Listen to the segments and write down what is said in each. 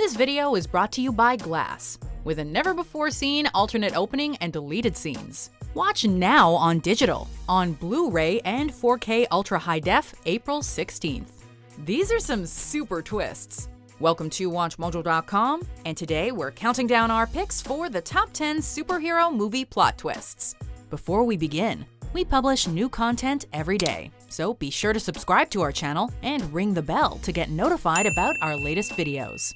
This video is brought to you by Glass, with a never-before-seen alternate opening and deleted scenes. Watch now on digital, on Blu-ray and 4K Ultra High Def, April 16th. These are some super twists. Welcome to WatchMojo.com, and today we're counting down our picks for the top 10 superhero movie plot twists. Before we begin, we publish new content every day, so be sure to subscribe to our channel and ring the bell to get notified about our latest videos.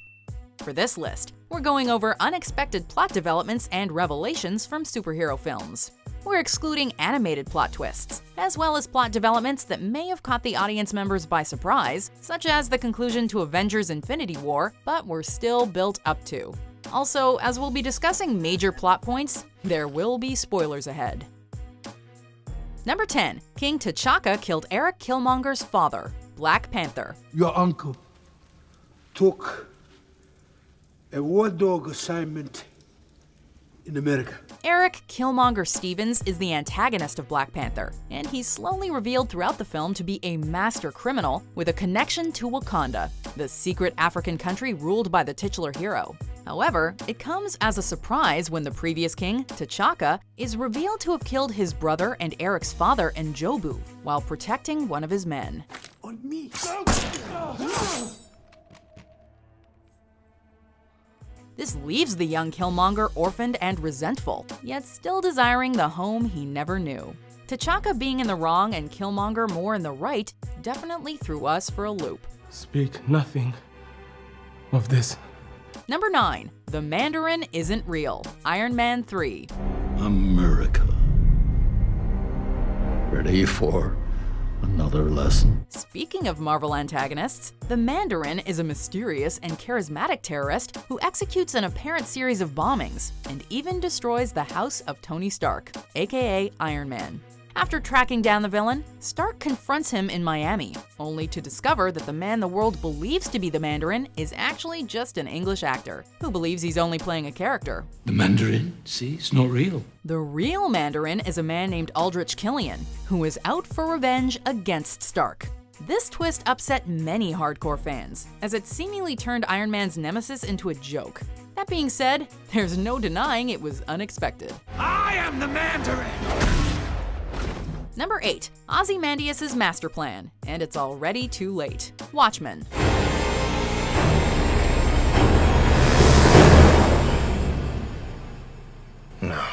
For this list, we're going over unexpected plot developments and revelations from superhero films. We're excluding animated plot twists, as well as plot developments that may have caught the audience members by surprise, such as the conclusion to Avengers: Infinity War, but were still built up to. Also, as we'll be discussing major plot points, there will be spoilers ahead. Number 10. King T'Chaka killed Erik Killmonger's father, Black Panther. Your uncle took a war dog assignment in America. Erik Killmonger Stevens is the antagonist of Black Panther, and he's slowly revealed throughout the film to be a master criminal with a connection to Wakanda, the secret African country ruled by the titular hero. However, it comes as a surprise when the previous king, T'Chaka, is revealed to have killed his brother and Erik's father, N'Jobu, while protecting one of his men. On me. This leaves the young Killmonger orphaned and resentful, yet still desiring the home he never knew. T'Chaka being in the wrong and Killmonger more in the right definitely threw us for a loop. Speak nothing of this. Number 9. The Mandarin isn't real. Iron Man 3. America. Ready for another lesson? Speaking of Marvel antagonists, the Mandarin is a mysterious and charismatic terrorist who executes an apparent series of bombings and even destroys the house of Tony Stark, aka Iron Man. After tracking down the villain, Stark confronts him in Miami, only to discover that the man the world believes to be the Mandarin is actually just an English actor, who believes he's only playing a character. The Mandarin? See, it's not real. The real Mandarin is a man named Aldrich Killian, who is out for revenge against Stark. This twist upset many hardcore fans, as it seemingly turned Iron Man's nemesis into a joke. That being said, there's no denying it was unexpected. I am the Mandarin! Number 8. Ozymandias' Masterplan, and it's already too late. Watchmen. No.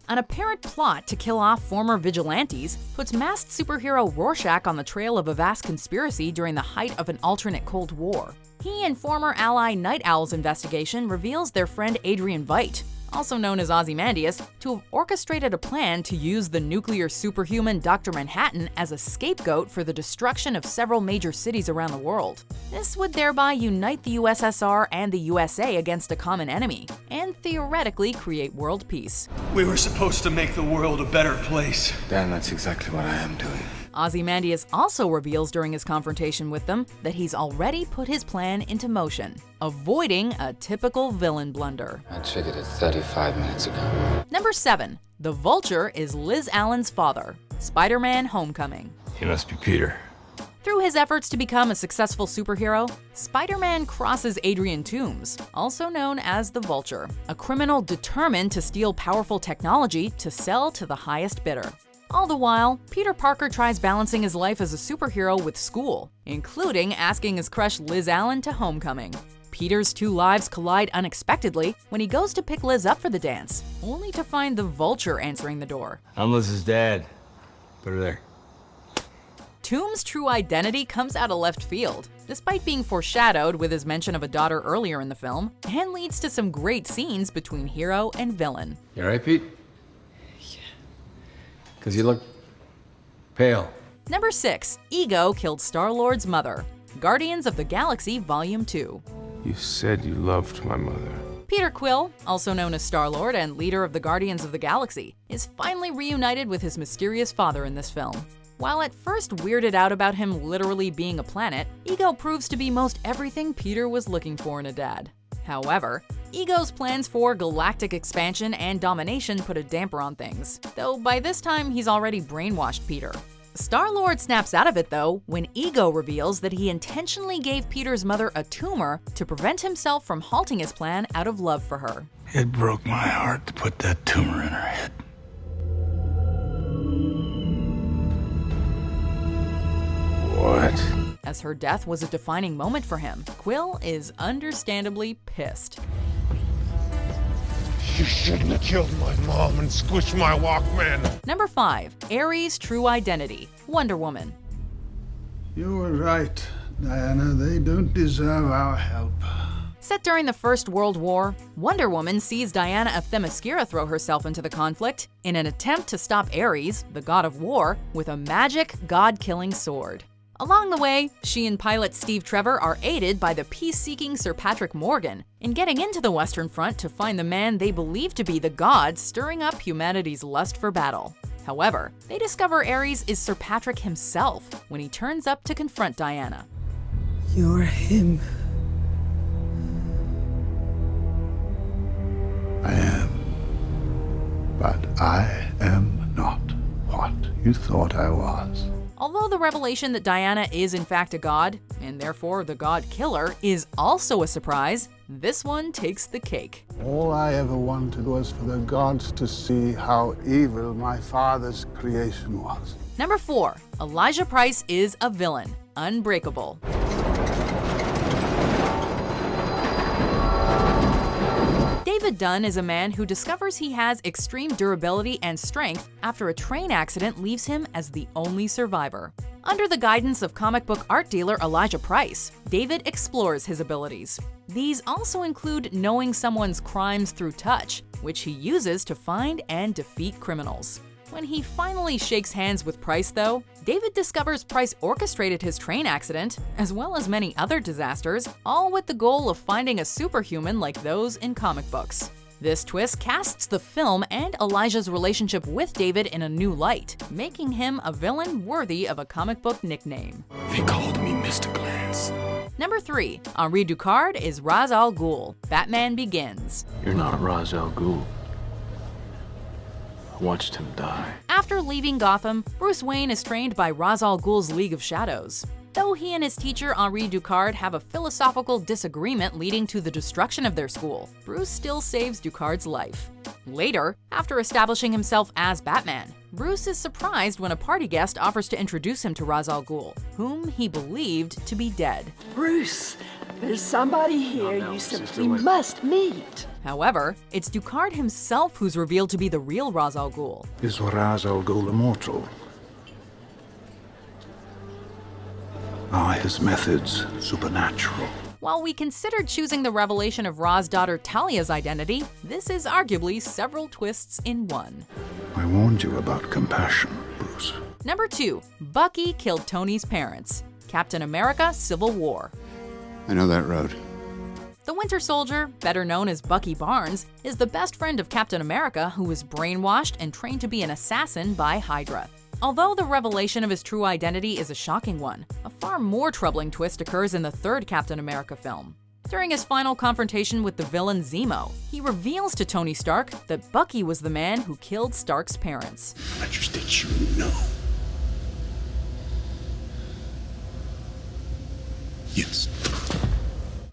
An apparent plot to kill off former vigilantes puts masked superhero Rorschach on the trail of a vast conspiracy during the height of an alternate Cold War. He and former ally Night Owl's investigation reveals their friend Adrian Veidt, also known as Ozymandias, to have orchestrated a plan to use the nuclear superhuman Dr. Manhattan as a scapegoat for the destruction of several major cities around the world. This would thereby unite the USSR and the USA against a common enemy, and theoretically create world peace. We were supposed to make the world a better place. Dan, that's exactly what I am doing. Ozymandias also reveals during his confrontation with them that he's already put his plan into motion, avoiding a typical villain blunder. I triggered it 35 minutes ago. Number 7. The Vulture is Liz Allen's father. Spider-Man: Homecoming. He must be Peter. Through his efforts to become a successful superhero, Spider-Man crosses Adrian Toomes, also known as the Vulture, a criminal determined to steal powerful technology to sell to the highest bidder. All the while, Peter Parker tries balancing his life as a superhero with school, including asking his crush Liz Allen to homecoming. Peter's two lives collide unexpectedly when he goes to pick Liz up for the dance, only to find the Vulture answering the door. I'm Liz's dad. Put her there. Toomes' true identity comes out of left field, despite being foreshadowed with his mention of a daughter earlier in the film, and leads to some great scenes between hero and villain. You all right, Pete? Because you look pale. Number 6. Ego killed StarLord's mother. Guardians of the Galaxy Volume 2. You said you loved my mother. Peter Quill, also known as StarLord and leader of the Guardians of the Galaxy, is finally reunited with his mysterious father in this film. While at first weirded out about him literally being a planet, Ego proves to be most everything Peter was looking for in a dad. However, Ego's plans for galactic expansion and domination put a damper on things, though by this time he's already brainwashed Peter. StarLord snaps out of it though when Ego reveals that he intentionally gave Peter's mother a tumor to prevent himself from halting his plan out of love for her. It broke my heart to put that tumor in her head. What? As her death was a defining moment for him, Quill is understandably pissed. You shouldn't have killed my mom and squished my Walkman. Number 5. Ares' true identity, Wonder Woman. You were right, Diana. They don't deserve our help. Set during the First World War, Wonder Woman sees Diana of Themyscira throw herself into the conflict in an attempt to stop Ares, the god of war, with a magic, god-killing sword. Along the way, she and pilot Steve Trevor are aided by the peace-seeking Sir Patrick Morgan in getting into the Western Front to find the man they believe to be the god stirring up humanity's lust for battle. However, they discover Ares is Sir Patrick himself when he turns up to confront Diana. You're him. I am, but I am not what you thought I was. Although the revelation that Diana is in fact a god, and therefore the god killer, is also a surprise, this one takes the cake. All I ever wanted was for the gods to see how evil my father's creation was. Number 4. Elijah Price is a villain, Unbreakable. David Dunn is a man who discovers he has extreme durability and strength after a train accident leaves him as the only survivor. Under the guidance of comic book art dealer Elijah Price, David explores his abilities. These also include knowing someone's crimes through touch, which he uses to find and defeat criminals. When he finally shakes hands with Price, though, David discovers Price orchestrated his train accident, as well as many other disasters, all with the goal of finding a superhuman like those in comic books. This twist casts the film and Elijah's relationship with David in a new light, making him a villain worthy of a comic book nickname. They called me Mr. Glance. Number 3. Henri Ducard is Ra's al Ghul, Batman Begins. You're not Ra's al Ghul. I watched him die. After leaving Gotham, Bruce Wayne is trained by Ra's al Ghul's League of Shadows. Though he and his teacher Henri Ducard have a philosophical disagreement leading to the destruction of their school, Bruce still saves Ducard's life. Later, after establishing himself as Batman, Bruce is surprised when a party guest offers to introduce him to Ra's al Ghul, whom he believed to be dead. Bruce, there's somebody here you simply must meet. However, it's Ducard himself who's revealed to be the real Ra's al Ghul. Is Ra's al Ghul immortal? Are his methods supernatural? While we considered choosing the revelation of Ra's daughter Talia's identity, this is arguably several twists in one. I warned you about compassion, Bruce. Number 2. Bucky killed Tony's parents. Captain America: Civil War. I know that road. The Winter Soldier, better known as Bucky Barnes, is the best friend of Captain America who was brainwashed and trained to be an assassin by Hydra. Although the revelation of his true identity is a shocking one, a far more troubling twist occurs in the third Captain America film. During his final confrontation with the villain Zemo, he reveals to Tony Stark that Bucky was the man who killed Stark's parents. I just that you know. Yes.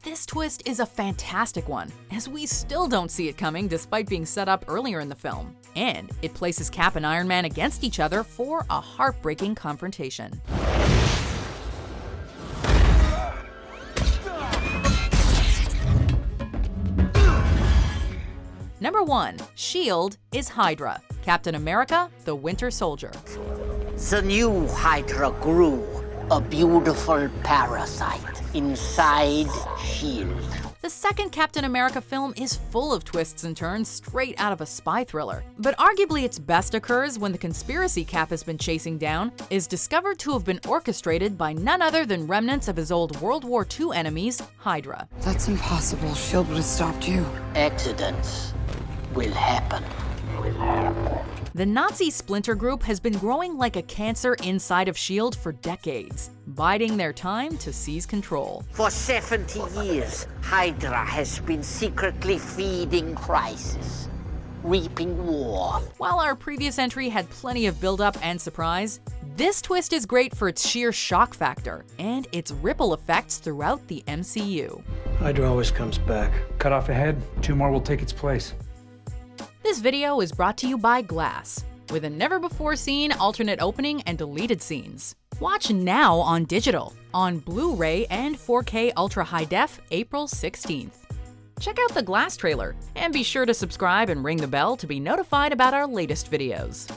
This twist is a fantastic one, as we still don't see it coming despite being set up earlier in the film. And it places Cap and Iron Man against each other for a heartbreaking confrontation. Number 1. S.H.I.E.L.D. is Hydra. Captain America: The Winter Soldier. The new Hydra grew, a beautiful parasite inside S.H.I.E.L.D. The second Captain America film is full of twists and turns straight out of a spy thriller. But arguably its best occurs when the conspiracy Cap has been chasing down is discovered to have been orchestrated by none other than remnants of his old World War II enemies, Hydra. That's impossible. S.H.I.E.L.D. would have stopped you. Accidents will happen. The Nazi splinter group has been growing like a cancer inside of S.H.I.E.L.D. for decades, biding their time to seize control. For 70 years, Hydra has been secretly feeding crisis, reaping war. While our previous entry had plenty of build-up and surprise, This twist is great for its sheer shock factor and its ripple effects throughout the MCU. Hydra always comes back. Cut off a head, 2 more will take its place. This video is brought to you by Glass, with a never-before-seen alternate opening and deleted scenes. Watch now on digital, on Blu-ray and 4K Ultra High Def, April 16th. Check out the Glass trailer, and be sure to subscribe and ring the bell to be notified about our latest videos.